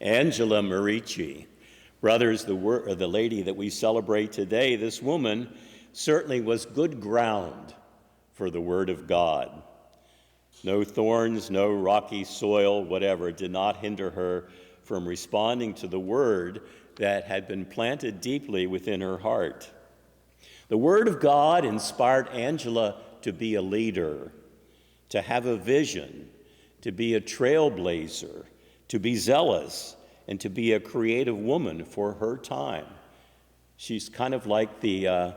Angela Merici. Brothers, the lady that we celebrate today, this woman certainly was good ground for the Word of God. No thorns, no rocky soil, whatever, did not hinder her from responding to the Word that had been planted deeply within her heart. The Word of God inspired Angela to be a leader, to have a vision, to be a trailblazer, to be zealous, and to be a creative woman for her time. She's kind of like the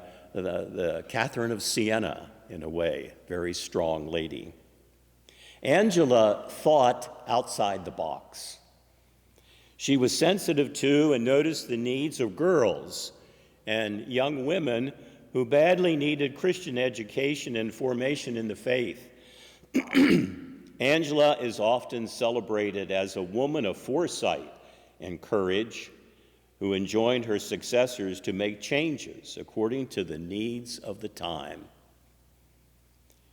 Catherine of Siena in a way, very strong lady. Angela thought outside the box. She was sensitive to and noticed the needs of girls and young women who badly needed Christian education and formation in the faith. Angela is often celebrated as a woman of foresight and courage who enjoined her successors to make changes according to the needs of the time.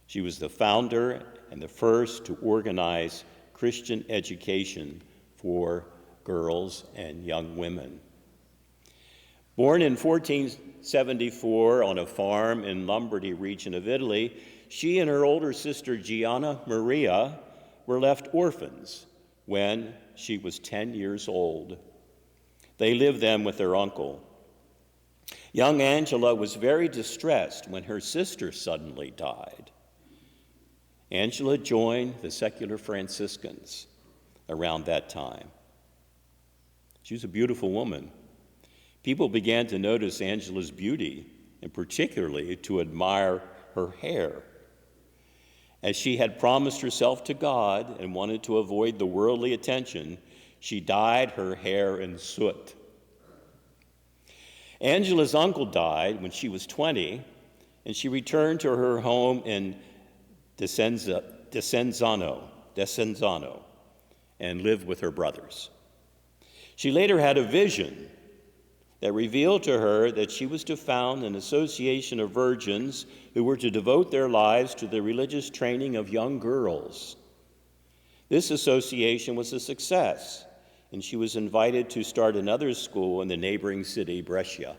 She was the founder and the first to organize Christian education for girls and young women. Born in 1474 on a farm in Lombardy region of Italy, she and her older sister Gianna Maria were left orphans when she was 10 years old. They lived then with their uncle. Young Angela was very distressed when her sister suddenly died. Angela joined the secular Franciscans around that time. She was a beautiful woman. People began to notice Angela's beauty, and particularly to admire her hair. As she had promised herself to God and wanted to avoid the worldly attention, she dyed her hair in soot. Angela's uncle died when she was 20, and she returned to her home in Desenzano, and lived with her brothers. She later had a vision that revealed to her that she was to found an association of virgins who were to devote their lives to the religious training of young girls. This association was a success, and she was invited to start another school in the neighboring city, Brescia.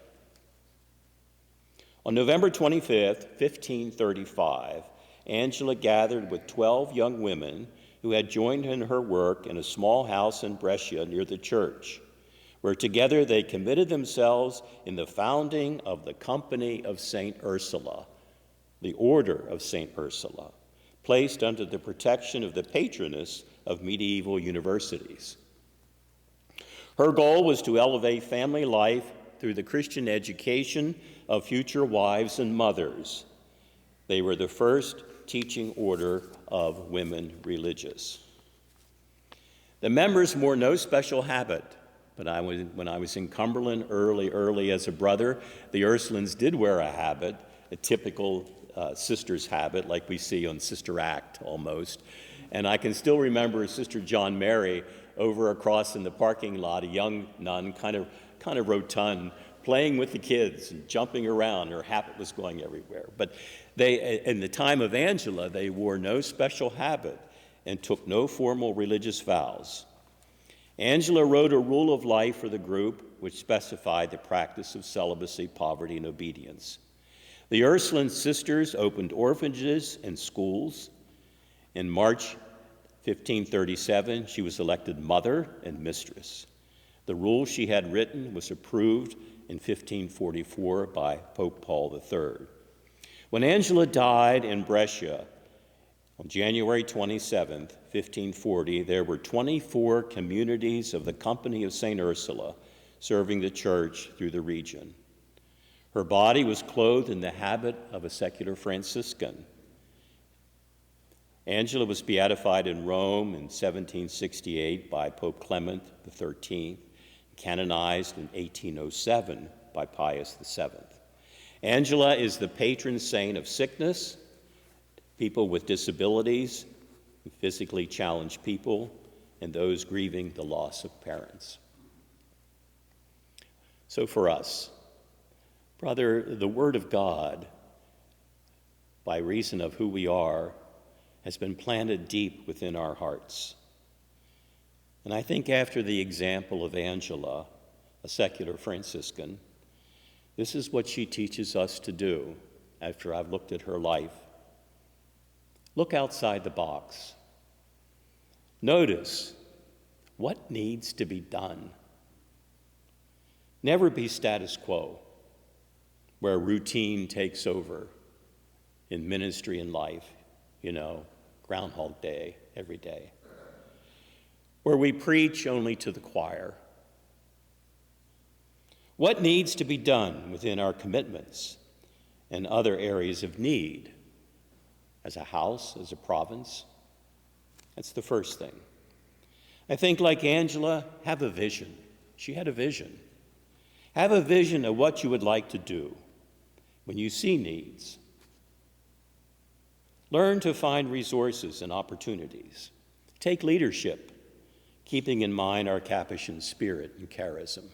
On November 25th, 1535, Angela gathered with 12 young women who had joined in her work in a small house in Brescia near the church, where together they committed themselves in the founding of the Company of St. Ursula, the Order of St. Ursula, placed under the protection of the patroness of medieval universities. Her goal was to elevate family life through the Christian education of future wives and mothers. They were the first teaching order of women religious. The members wore no special habit, but when I was in Cumberland early as a brother, the Ursulines did wear a habit, a typical sister's habit like we see on Sister Act almost. And I can still remember Sister John Mary over across in the parking lot, a young nun, kind of rotund, playing with the kids and jumping around. Her habit was going everywhere. But in the time of Angela, they wore no special habit and took no formal religious vows. Angela wrote a rule of life for the group which specified the practice of celibacy, poverty, and obedience. The Ursuline sisters opened orphanages and schools. In March 1537, she was elected mother and mistress. The rule she had written was approved in 1544 by Pope Paul III. When Angela died in Brescia on January 27, 1540, there were 24 communities of the Company of St. Ursula serving the church through the region. Her body was clothed in the habit of a secular Franciscan. Angela was beatified in Rome in 1768 by Pope Clement XIII, canonized in 1807 by Pius VII. Angela is the patron saint of sickness, people with disabilities, physically challenged people, and those grieving the loss of parents. So for us, brother, the Word of God, by reason of who we are, has been planted deep within our hearts. And I think after the example of Angela, a secular Franciscan, this is what she teaches us to do after I've looked at her life. Look outside the box. Notice what needs to be done. Never be status quo, where routine takes over in ministry and life, Groundhog Day every day, where we preach only to the choir. What needs to be done within our commitments and other areas of need as a house, as a province? That's the first thing. I think, like Angela, have a vision. She had a vision. Have a vision of what you would like to do when you see needs. Learn to find resources and opportunities. Take leadership, keeping in mind our Capuchin spirit and charism.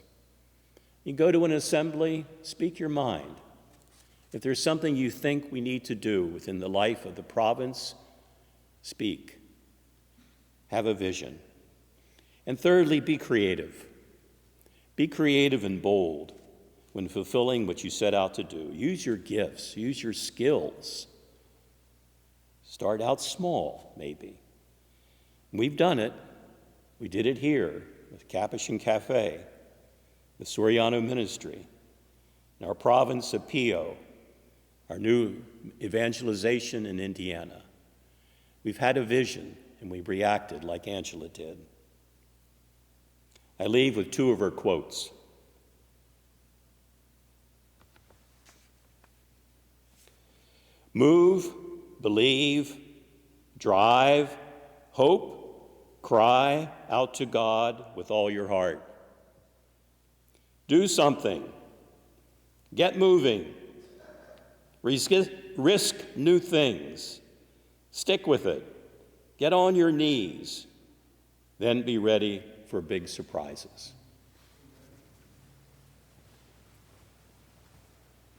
You go to an assembly, speak your mind. If there's something you think we need to do within the life of the province, speak. Have a vision. And thirdly, be creative. Be creative and bold when fulfilling what you set out to do. Use your gifts, use your skills. Start out small, maybe. We've done it. We did it here with Capuchin Cafe, the Soriano Ministry, in our province of Pio, our new evangelization in Indiana. We've had a vision, and we've reacted like Angela did. I leave with two of her quotes. Move, believe, drive, hope, cry out to God with all your heart. Do something. Get moving. Risk new things. Stick with it. Get on your knees. Then be ready for big surprises.